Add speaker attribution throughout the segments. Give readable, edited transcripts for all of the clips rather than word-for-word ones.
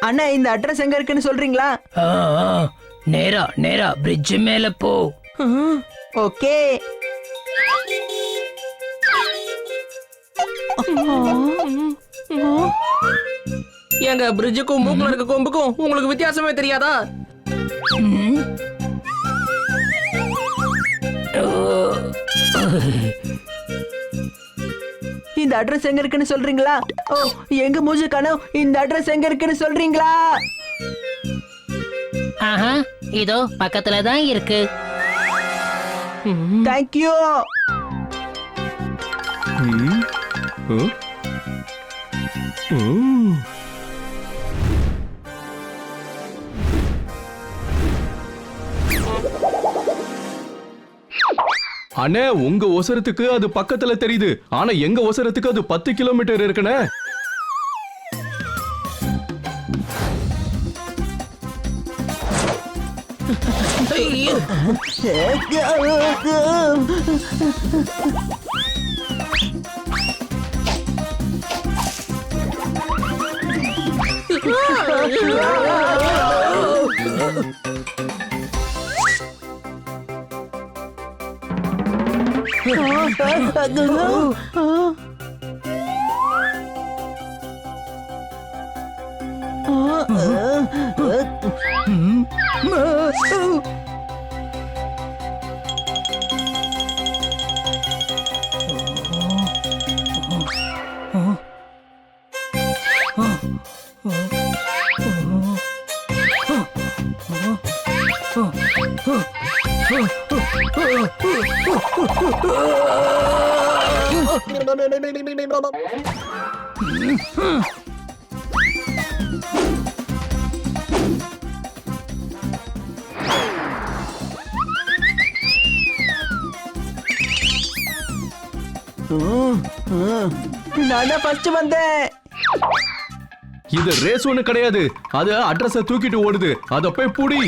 Speaker 1: அண்ணா இந்த அட்ரஸ் எங்க இருக்குன்னு சொல்றீங்களா?
Speaker 2: நேரா நேரா பிரிட்ஜ் மேல போ.
Speaker 1: ஓகே.
Speaker 3: எங்க பிரிட்ஜுக்கும் மூக்குல இருக்க கொம்புக்கும் உங்களுக்கு வித்தியாசமே தெரியாதா?
Speaker 1: இந்த அட்ரஸ் எங்க இருக்குன்னு சொல்றீங்களா? ஓ எங்க மூஜு கனவு இந்த அட்ரஸ் எங்க இருக்குன்னு சொல்றீங்களா?
Speaker 2: ஆஹா, இதோ பக்கத்துல தான் இருக்கு.
Speaker 1: தேங்க்யூ.
Speaker 4: அண்ணே, உங்க ஒசரத்துக்கு அது பக்கத்துல தெரியுது, ஆனா எங்க ஒசரத்துக்கு அது 10 கிலோமீட்டர் இருக்குண்ணே.
Speaker 1: நான் ஃபர்ஸ்ட் வந்தேன்.
Speaker 4: இது ரேஸ் ஒண்ணு கிடையாது, அது அட்ரஸ தூக்கிட்டு ஓடுது, அத போய் புடி.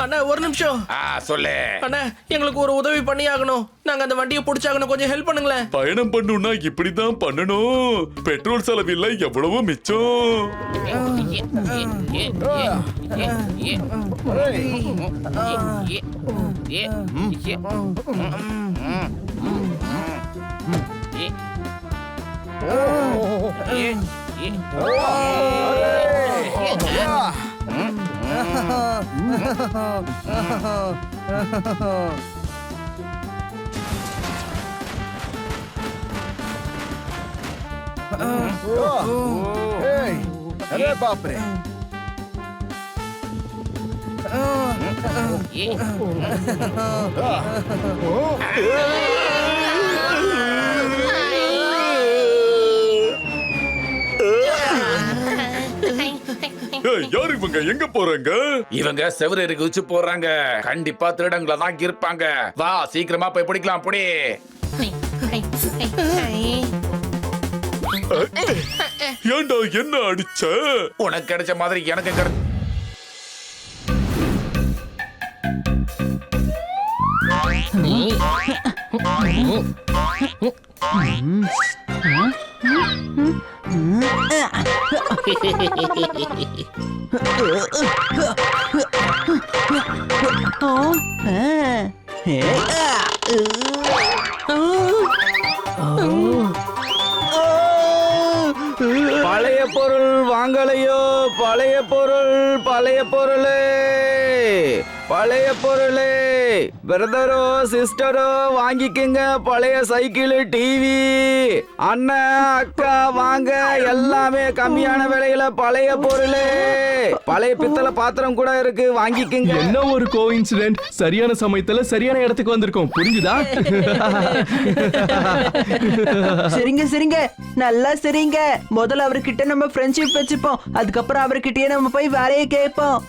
Speaker 3: அண்ணா ஒரு நிமிஷம்.
Speaker 5: சொல்லு
Speaker 3: அண்ணா, எங்களுக்கு ஒரு உதவி பண்ணி ஆகணும். நாங்க அந்த வண்டியை பிடிச்சாகணும், கொஞ்சம் ஹெல்ப் பண்ணுங்களேன்.
Speaker 5: பயணம் பண்ணணும்னா இப்படிதான் பண்ணணும். பெட்ரோல் செலவில்லை, எவ்வளவோ மிச்சம்.
Speaker 6: अरे बाप रे.
Speaker 5: யார் இவங்க? எங்க போறாங்க? இவங்க செவரேறி குதிச்சு போறாங்க. கண்டிப்பா திருடங்கள தான் இருப்பாங்க. வா சீக்கிரமா போய் பிடிக்கலாம். புடி. ஏண்டா என்ன அடிச்ச? உனக்கு கிடைச்ச மாதிரி எனக்கு
Speaker 6: பழைய பொருள் வாங்கலையோ? பழைய பொருள், பழைய பொருள். பழைய பொருளே பிரதரோ சிஸ்டரோ வாங்கிக்கங்க. பழைய சைக்கிள், டிவி, அண்ணன் அக்கா வாங்க, எல்லாமே கம்மியான விலையில பழைய பொருளே. பழைய பித்தளை பாத்திரம் கூட இருக்கு, வாங்கிக்கங்க.
Speaker 4: என்ன ஒரு கோஇன்சிடென்ட், சரியான சமயத்துல சரியான இடத்துக்கு வந்திருக்கோம். புரிஞ்சுதா?
Speaker 1: சரிங்க சரிங்க, நல்லா சரிங்க. முதல்ல அவர்கிட்ட நம்ம ஃப்ரெண்ட்ஷிப் வச்சுப்போம், அதுக்கப்புறம் அவர்கிட்டயே நம்ம போய் வேலையை கேட்போம்.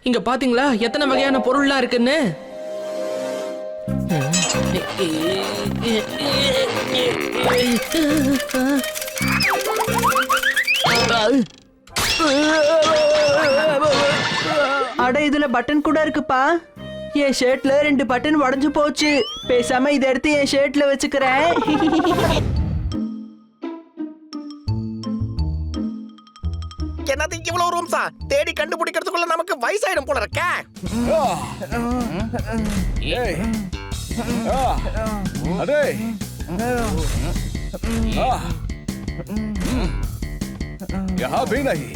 Speaker 3: இங்க பாத்தீங்களா எத்தனை வகையான பொருள்லாம் இருக்குன்னு?
Speaker 1: அட இதுல பட்டன் கூட இருக்குப்பா. என் ஷர்ட்ல 2 பட்டன் உடைஞ்சு போச்சு. பேசாம இதை எடுத்து என் ஷர்ட்ல வச்சுக்கிறேன்.
Speaker 7: என்னது இவ்வளவு ரூம்ஸா? தேடி கண்டுபிடிக்கிறதுக்குள்ள நமக்கு வயசாயிடும் போல இருக்க.
Speaker 6: அடே यहाँ भी नहीं।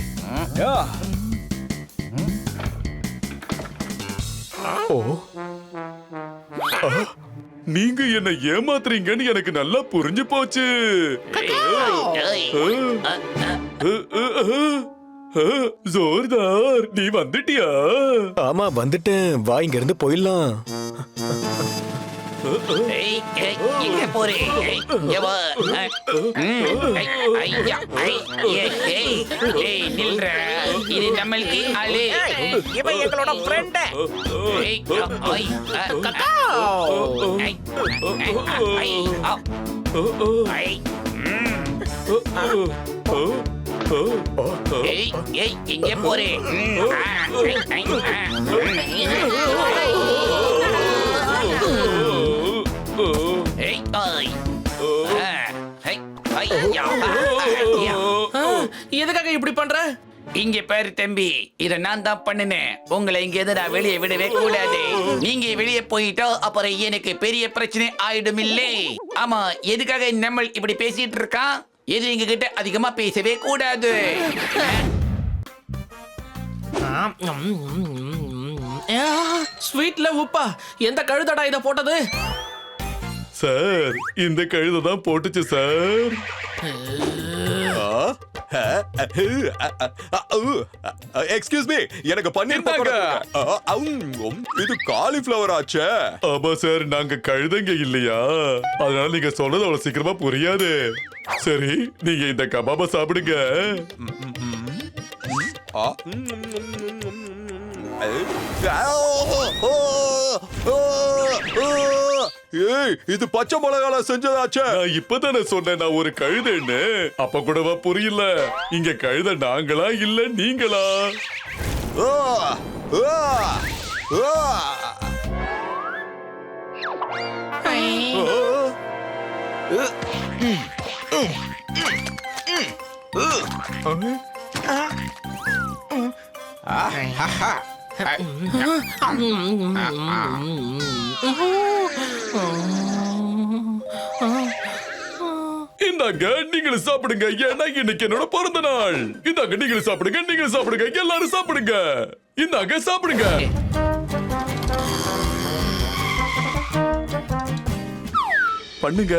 Speaker 5: நீங்க என்ன ஏமாத்துறீங்கன்னு எனக்கு நல்லா புரிஞ்சு போச்சு. ஜோர்தார், நீ வந்துட்டியா?
Speaker 8: ஆமா வந்துட்டேன். வா இங்க இருந்து போயிடலாம்.
Speaker 2: எங்க போறே? நில்ற, இது நம்மளுக்கு ஆளு.
Speaker 7: இவன் எங்களோட ஃப்ரெண்ட்.
Speaker 2: எங்க போறே?
Speaker 3: எதுக்காக இப்படி பண்ற?
Speaker 2: இங்க பேரு தம்பி, இத நான் தான் பண்ணினேன். உங்களை இங்க எது நான் வெளியே விடவே கூடாது. நீங்க வெளியே போயிட்டோ அப்புறம் எனக்கு பெரிய பிரச்சனை ஆயிடும் இல்லை. ஆமா, எதுக்காக நம்ம இப்படி பேசிட்டு இருக்கான்? எது எங்க கிட்ட அதிகமா பேசவே கூடாது.
Speaker 3: ஸ்வீட்ல உப்பா? எந்த கழுதடா இத போட்டது?
Speaker 5: சார், இந்த கழுதை தான் போட்டுச்சு சார்.
Speaker 8: எக்ஸ்கியூஸ் மீ, எனக்கு பன்னீர் பக்கோடா. இது காலிஃப்ளவர் ஆச்சே.
Speaker 5: ஆமா சார், நாங்க கழுதைங்க இல்லையா, அதனால நீங்க சொல்றது அவ்வளவு சீக்கிரமா புரியாது. சரி, நீங்க இந்த கபாபா சாப்பிடுங்க.
Speaker 8: ஏய், இது பச்சை மிளகால செஞ்சதாச்சே.
Speaker 5: நான் இப்பதானே சொன்னேன் நான் ஒரு கழுதைன்னு. அப்ப கூடவா புரியல? இங்க கழுதை நாங்களா இல்ல நீங்களா? இந்தாங்க, நீங்களும் சாப்பிடுங்க. ஏன்னா இன்னைக்கு என்னோட பிறந்த நாள். இந்தாங்க, நீங்களும் சாப்பிடுங்க, நீங்களும் சாப்பிடுங்க, எல்லாரும் சாப்பிடுங்க. இந்தாங்க, சாப்பிடுங்க. பண்ணுங்க.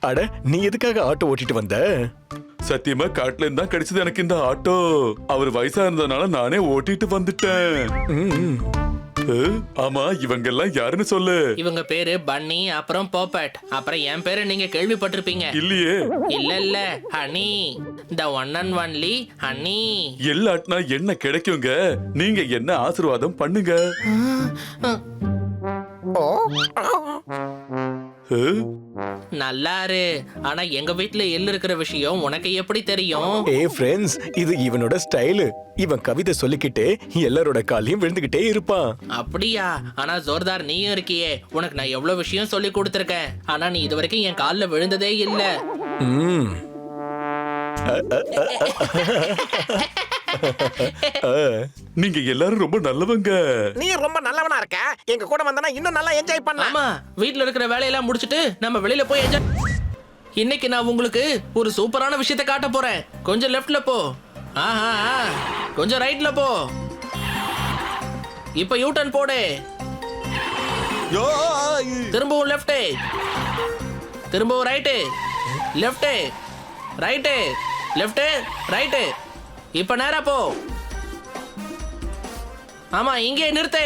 Speaker 8: அட, நீ எதுக்காக ஆட்டோ ஓட்டிட்டு வந்த?
Speaker 5: சத்தியமா காட்டுல இருந்தா கிடைச்சது எனக்கு இந்த ஆட்டோ. அவர் வயசா இருந்ததுனால நானே ஓட்டிட்டு வந்துட்டேன். ஆமா, இவங்க எல்லாம் யாருன்னு சொல்லு.
Speaker 3: இவங்க பேரு பன்னி, அப்புறம் பாப்பட், அப்புறம் என் பேரு நீங்க கேள்விப்பட்டிருப்பீங்க.
Speaker 5: இல்லையே.
Speaker 3: இல்ல honey, the one and only honey.
Speaker 5: எல்லாட்னா என்ன கிடைக்குங்க? நீங்க என்ன ஆசீர்வாதம் பண்ணுங்க.
Speaker 3: நல்லாரு. ஆனா எங்க வீட்ல எள்ளு இருக்கிற விஷயம் உனக்கு எப்படி தெரியும்?
Speaker 8: ஏய் ஃப்ரெண்ட்ஸ், இது இவனோட ஸ்டைலு. இவன் கவிதை சொல்லிக்கிட்டே எல்லாரோட காலையும் விழுந்துகிட்டே இருப்பான்.
Speaker 3: அப்படியா? ஆனா ஜோர்தார், நீயும் இருக்கியே, உனக்கு நான் எவ்வளவு விஷயம் சொல்லி கொடுத்திருக்கேன். ஆனா நீ இது வரைக்கும் என் கால்ல விழுந்ததே இல்ல.
Speaker 5: நீங்க எல்லாரும் ரொம்ப நல்லவங்க.
Speaker 7: நீ ரொம்ப நல்லவனா இருக்க. எங்க கூட வந்தனா இன்னும் நல்லா என்ஜாய் பண்ணலாம்.
Speaker 3: ஆமா, வீட்ல இருக்கிற வேலையெல்லாம் முடிச்சிட்டு நம்ம வெளியில போய் என்ஜாய். இன்னைக்கு நான் உங்களுக்கு ஒரு சூப்பரான விஷயத்தை காட்ட போறேன். கொஞ்சம் லெஃப்ட்ல போ. ஆஹா, கொஞ்சம் ரைட்ல போ. இப்ப யூ டர்ன் போடு. திரும்பவும் லெஃப்ட், திரும்பவும் right, left, right, left, right. இப்ப நேரா போ. ஆமா, இங்கே நிறுத்து.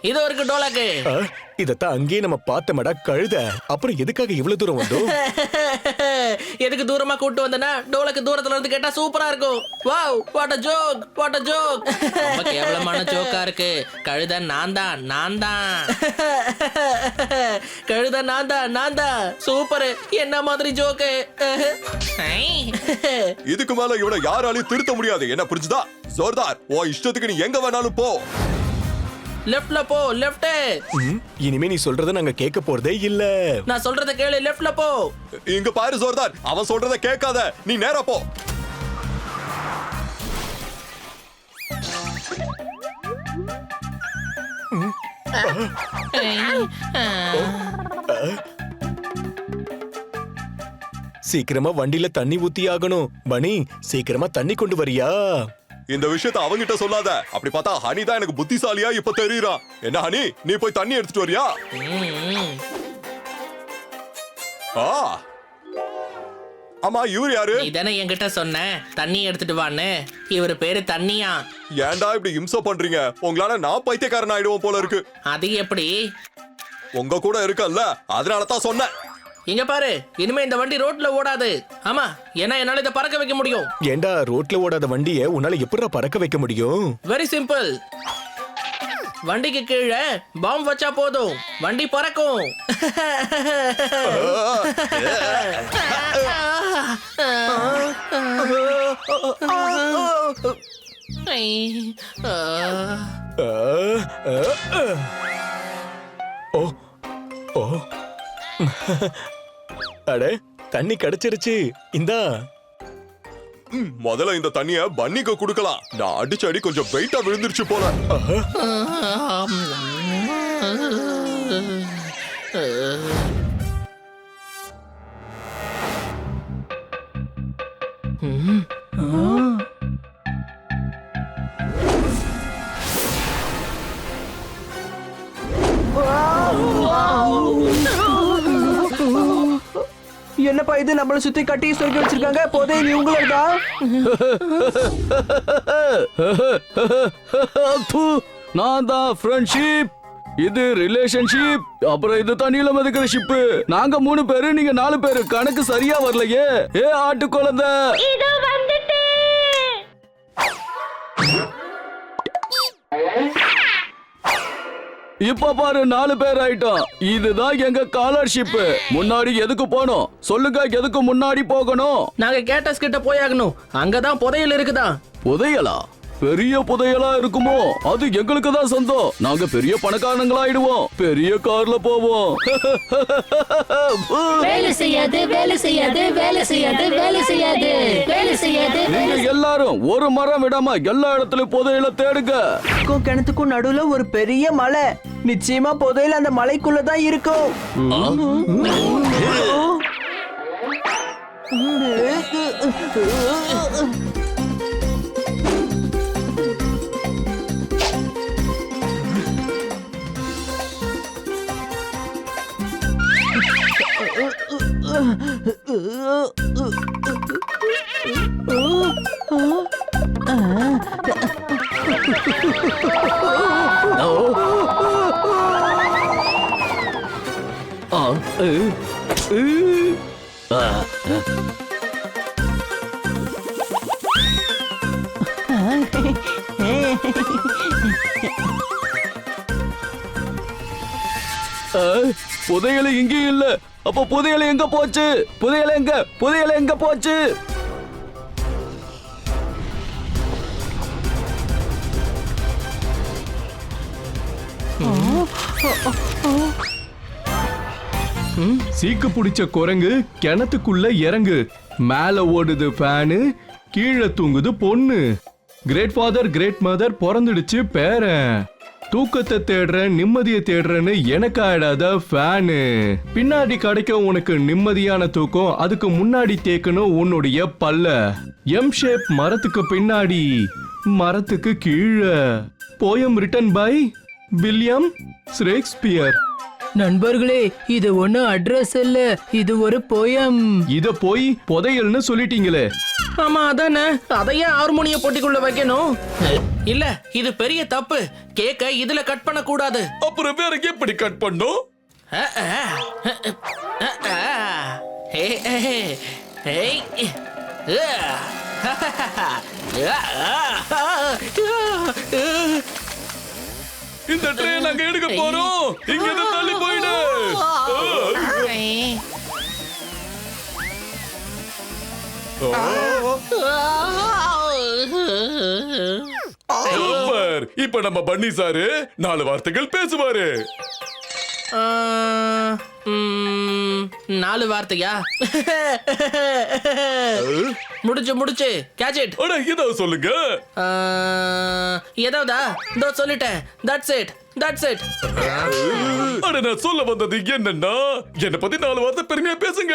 Speaker 3: இது இருக்கு டோலாக்கு.
Speaker 8: இதத்தான் அங்கேயே நம்ம பார்த்தமடா கழுத. அப்புறம் எதுக்காக இவ்வளவு தூரம் வந்தோம்?
Speaker 3: எதுக்கு தூரமா கூட்டு வந்தனா, டோலாக்கு தூரத்துல இருந்து கேட்டா சூப்பரா இருக்கும். Wow, what a joke, what a joke. ரொம்ப கேவலமான ஜோக்கா இருக்கு. கழுத நான் தான். கழுத நான் தான். சூப்பர். என்ன மாதிரி ஜோக்கு.
Speaker 9: இதுக்கு மேல இவனை யாராலையும் திருத்த முடியாது. என்ன புரிஞ்சுதா? ஜோர்தார், உன் இஷ்டத்துக்கு நீ எங்க வேணாலும் போ.
Speaker 3: லெஃப்ட்ல போ, லெஃப்ட்.
Speaker 8: இனிமே நீ சொல்றத நாங்க கேட்க போறதே இல்ல.
Speaker 3: நான் சொல்றத கேளு, லெஃப்ட்ல போ.
Speaker 9: இங்க பாரு ஜோர்தார், அவன் சொல்றத கேட்காத. நீ நேரா போ.
Speaker 8: சீக்கிரமா வண்டியில தண்ணி ஊத்தி ஆகணும். பனி, சீக்கிரமா தண்ணி கொண்டு வரியா?
Speaker 9: இந்த விஷயத்தை அவங்கிட்ட சொல்லாத. அப்படி பார்த்தா ஹனி தான் எனக்கு புத்திசாலியா இப்ப தெரியுறான். என்ன ஹனி, நீ போய் தண்ணி எடுத்துட்டு வரியா? ஆமா, இவர் யாரு?
Speaker 3: இதானே என்கிட்ட சொன்ன தண்ணி எடுத்துட்டு வான்னு. இவர் பேரு தண்ணியா.
Speaker 9: ஏன்டா இப்படி இம்சை பண்றீங்க? உங்களால நான் பைத்தியக்காரன் ஆயிடுவோம் போல இருக்கு.
Speaker 3: அது எப்படி?
Speaker 9: உங்க கூட இருக்கல்ல, அதனால தான் சொன்னேன்.
Speaker 3: இங்க பாரு, இனிமே இந்த வண்டி ரோட்ல ஓடாது. ஆமா, ஏன்னா என்னால இதை பறக்க வைக்க முடியும்.
Speaker 8: ஏண்டா ரோட்ல ஓடாத வண்டிய உன்னால எப்படிடா பறக்க வைக்க முடியும்?
Speaker 3: Very simple. வண்டிக்கு கீழே பாம்பு வச்சா போதும், வண்டி பறக்கும்.
Speaker 8: ஓ ஓ அடே, தண்ணி கிடைச்சிருச்சு. இந்தா.
Speaker 9: முதல்ல இந்த தண்ணிய பன்னிக்கு குடுக்கலாம். நான் அடிச்சு அடி கொஞ்சம் வெயிட்டா விழுந்துருச்சு போல.
Speaker 1: என்னப்பா இது, நம்மள சுத்தி கட்டி சொல்லி வச்சிருக்காங்க. போதே நீ உங்களா?
Speaker 4: நான் தான் ஃப்ரெண்ட்ஷிப், இது ரிலேஷன்ஷிப், அப்புறம் இது தண்ணியில மதிக்கிற ஷிப்பு. நாங்க 3 பேரு, நீங்க 4 பேரு. கணக்கு சரியா வரலையே. ஏ ஆட்டு குழந்தை, இப்ப பாரு 4 பேர் ஆயிட்டோம். இதுதான் எங்க ஸ்காலர்ஷிப். முன்னாடி எதுக்கு போனோம் சொல்லுங்க? எதுக்கு முன்னாடி போகணும்?
Speaker 3: நாங்க கேட்டஸ் கிட்ட போயாகணும். அங்கதான் புதையல் இருக்குதா.
Speaker 4: புதையலா? பெரிய புதையலா இருக்குமோ? அது எங்களுக்கு தான் சொந்தம். நாங்க பெரிய பணக்காரங்களாயிடுவோம். பெரிய கார்ல போவோம்.
Speaker 10: வேலை செய்யாது, வேலை செய்யாது, வேலை செய்யாது, வேலை செய்யாது, வேலை செய்யாது.
Speaker 4: நீங்க எல்லாரும் ஒரு மரம் விடாம எல்லா இடத்துலயும் புதையல தேடுங்க.
Speaker 1: கிணத்துக்கும் நடுவுல ஒரு பெரிய மலை. நிச்சயமா புதையல் அந்த மலைக்குள்ளதான் இருக்கும்.
Speaker 4: புதையல இங்கே இல்ல. அப்ப புதையல எங்க போச்சு? புதையல எங்க? புதையல எங்க போச்சு?
Speaker 11: சீக்கு பிடிச்ச குரங்கு கிணத்துக்குள்ள இறங்கு. மேல ஓடுது ஃபேனு, கீழே தூங்குது பொண்ணு. கிரேட் ஃபாதர் கிரேட் மதர் பிறந்துடுச்சு பேரன். தூக்கத்தை தேடுறேன் நிம்மதியை தேடுறேன்னு எனக்கு ஆயிடாத ஃபேனு. பின்னாடி கிடைக்கும் உனக்கு நிம்மதியான தூக்கம், அதுக்கு முன்னாடி தேக்கணும் உன்னுடைய பல்ல. எம் ஷேப் மரத்துக்கு பின்னாடி, மரத்துக்கு கீழே. Poem written by William Shakespeare.
Speaker 1: நண்பர்களே, இது ஒண்ணு அட்ரஸ் இல்ல, இது ஒரு போயம்.
Speaker 11: இத போய் புதையல்னு சொல்லிட்டீங்களே.
Speaker 3: ஆமா அதானே, அதையே ஹார்மோனிய பொட்டிக்குள்ள வைக்கணும். இல்ல, இது பெரிய தப்பு. கேக்க இதுல கட் பண்ண கூடாது.
Speaker 5: அப்புறம் வேற எப்படி கட் பண்ணோம்? இந்த ட்ரெயின் நாங்க எடுக்க போறோம். இங்க இருந்து தள்ளி போயிடு. சூப்பர். இப்ப நம்ம பன்னி சாரு 4 வார்த்தைகள் பேசுவாரு.
Speaker 3: 4 வார்த்தையா? முடிச்சு கேட்ச் இட்.
Speaker 5: அட இதோ சொல்லுங்க.
Speaker 3: ஏதாவதா? இதோ சொல்லிட்டேன். That's it.
Speaker 5: அட நான் சொல்ல வந்தது என்னன்னா, என்ன பத்தி 4 வார்த்தை பெருமையா பேசுங்க.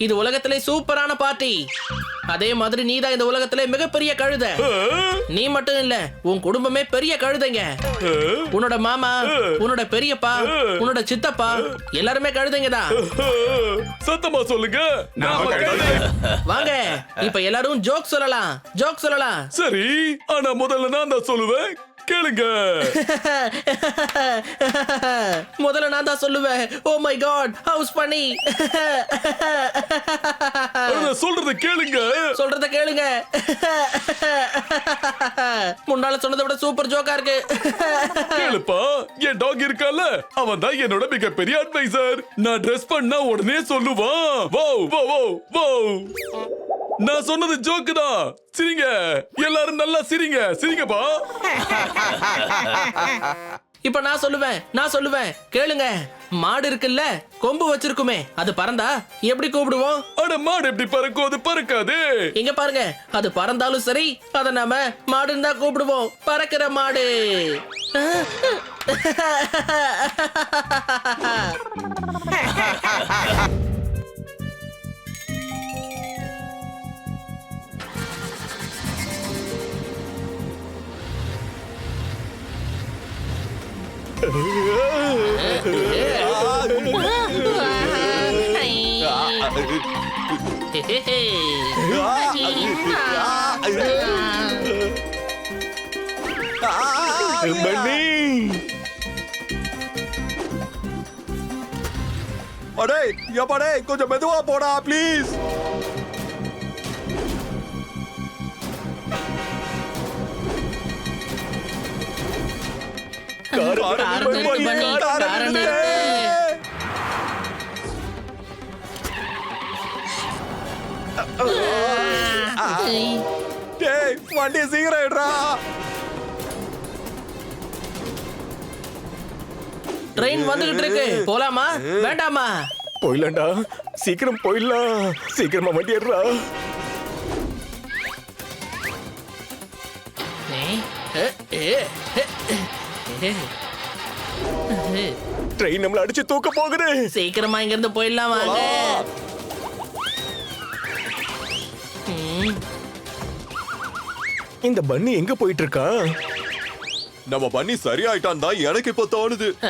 Speaker 3: இது உலகத்திலே சூப்பரான பார்ட்டி. அதே மாதிரி நீதான் இந்த உலகத்திலே மிகப்பெரிய கழுத. நீ மட்டும் இல்ல, உன் குடும்பமே பெரிய கழுதைங்க. உன்னோட மாமா, உன்னோட பெரியப்பா, உன்னோட சித்தப்பா எல்லாருமே கழுதைங்க தான்.
Speaker 5: சத்தமா சொல்லுங்க.
Speaker 3: வாங்க, இப்ப எல்லாரும் ஜோக் சொல்லலாம்.
Speaker 5: சரி, ஆனா முதல்ல நான் தான் சொல்லுவேன், கேளுங்க.
Speaker 3: முதல்ல நான் தான் சொல்லுவேன். ஓ மை காட், ஹவுஸ் பண்ணி.
Speaker 5: சொல்றத கேளுங்க.
Speaker 3: முன்னால சொன்னதை விட சூப்பர் ஜோக்கா இருக்கு.
Speaker 5: கேளுப்பா, என் டாக் இருக்கால, அவன் தான் என்னோட மிகப்பெரிய அட்வைசர். நான் ட்ரெஸ் பண்ணா உடனே சொல்லுவான், வாவ் வாவ் வாவ் வாவ். நான் சொன்னது ஜோக்கு தான். சிரிங்க, எல்லாரும் நல்லா சிரிங்கப்பா.
Speaker 3: இப்ப நான் சொல்லுவேன் கேளுங்க. மாடு இருக்குல்ல, கொம்பு வச்சிருக்குமே, அது பறந்தா எப்படி கூப்பிடுவோம்?
Speaker 5: அட மாடு எப்படி பறக்கும்? அது பறக்காது.
Speaker 3: இங்க பாருங்க, அது பறந்தாலும் சரி, அத நாம மாடுன்னு தான் கூப்பிடுவோம். பறக்கிற மாடு.
Speaker 9: அடே எப்படே, கொஞ்சம் மெதுவா போடா ப்ளீஸ். வண்டி சீக்கிரம் எடுறா.
Speaker 3: ட்ரெயின் வந்துகிட்டு இருக்கு, போலாமா வேண்டாமா?
Speaker 8: போயிடலாம்டா, சீக்கிரம் போயிடலாம். சீக்கிரமா வண்டி எடுறா. ட்ரெயின் நம்மள அடிச்சு தூக்க போகுது.
Speaker 3: சீக்கிரமா இங்க இருந்து போயிடலாம் வாங்க.
Speaker 8: இந்த பன்னி எங்க போயிட்டு இருக்கா?
Speaker 9: நம்ம பன்னி சரியாயிட்டான் தான் எனக்கு இப்ப தோணுது.
Speaker 3: ஆ